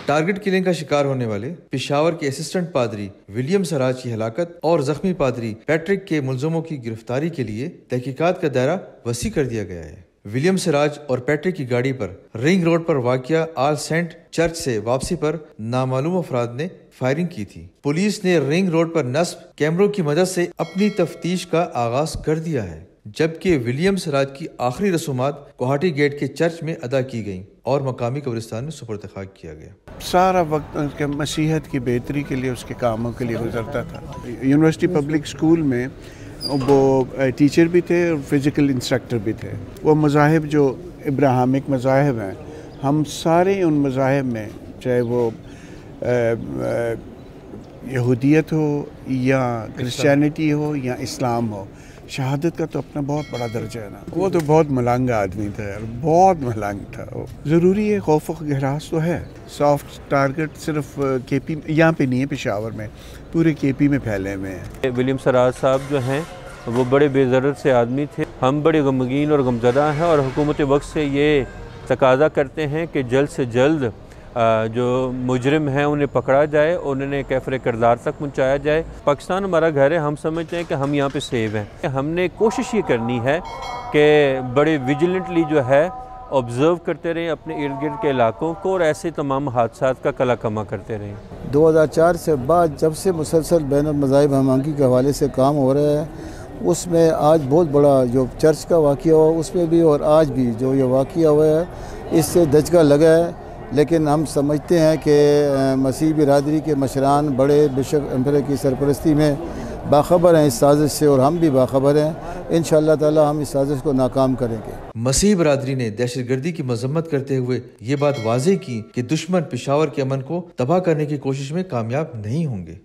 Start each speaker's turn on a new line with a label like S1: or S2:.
S1: Target killing کا شکار ہونے والے پشاور کے اسسٹنٹ پادری ولیم سراج کی ہلاکت اور زخمی پادری پیٹرک کے ملزموں کی گرفتاری کے لیے تحقیقات کا دائرہ وسیع کر دیا گیا ہے۔ ولیم سراج اور پیٹرک کی گاڑی پر رنگ روڈ پر واقع آل سینٹ چرچ سے واپسی پر نامعلوم افراد نے فائرنگ کی تھی۔ پولیس نے رنگ روڈ پر نصب کیمروں کی مدد سے اپنی تفتیش کا آغاز کر دیا ہے، جبکہ ولیم سراج کی آخری رسومات کوہاٹی گیٹ کے چرچ میں ادا کی گئیں اور مقامی قبرستان میں سپرد خاک کیا گیا۔
S2: سارا وقت اس کے مسیحیت کی بہتری کے لیے، اس کے کاموں کے لیے گزرتا تھا۔ یونیورسٹی پبلک اسکول میں وہ ٹیچر بھی تھے اور فزیکل انسٹرکٹر بھی تھے۔ وہ مذاہب جو ابراہیمک مذاہب ہیں، ہم سارے ان مذاہب میں، چاہے وہ یہودیت ہو یا کرسچینٹی ہو یا اسلام ہو، شہادت کا تو اپنا بہت بڑا درجہ ہے نا۔ وہ تو بہت ملنگ آدمی تھا، بہت ملنگ تھا۔ ضروری ہے، خوف و ہراس تو ہے۔ سافٹ ٹارگٹ صرف کے پی یہاں پہ نہیں ہے، پشاور میں پورے کے پی میں پھیلے ہوئے ہیں۔
S3: ولیم سراج صاحب جو ہیں وہ بڑے بے ضرورت سے آدمی تھے۔ ہم بڑے غمگین اور غمزدہ ہیں اور حکومت وقت سے یہ تقاضا کرتے ہیں کہ جلد سے جلد جو مجرم ہیں انہیں پکڑا جائے اور انہیں کیفر کردار تک پہنچایا جائے۔ پاکستان ہمارا گھر ہے، ہم سمجھتے ہیں کہ ہم یہاں پہ سیو ہیں۔ ہم نے کوشش یہ کرنی ہے کہ بڑے ویجیلنٹلی جو ہے آبزرو کرتے رہیں اپنے ارد گرد کے علاقوں کو اور ایسے تمام حادثات کا کلا کما کرتے رہیں۔
S4: 2004 سے بعد جب سے مسلسل بین المذاہب ہمانگی کے حوالے سے کام ہو رہا ہے، اس میں آج بہت بڑا جو چرچ کا واقعہ ہوا اس میں بھی اور آج بھی جو یہ واقعہ ہوا ہے اس سے دھچکا لگا ہے، لیکن ہم سمجھتے ہیں کہ مسیحی برادری کے مشران بڑے بشپ ایمپرر کی سرپرستی میں باخبر ہیں اس سازش سے، اور ہم بھی باخبر ہیں۔ انشاءاللہ تعالی ہم اس سازش کو ناکام کریں گے۔
S1: مسیحی برادری نے دہشت گردی کی مذمت کرتے ہوئے یہ بات واضح کی کہ دشمن پشاور کے امن کو تباہ کرنے کی کوشش میں کامیاب نہیں ہوں گے۔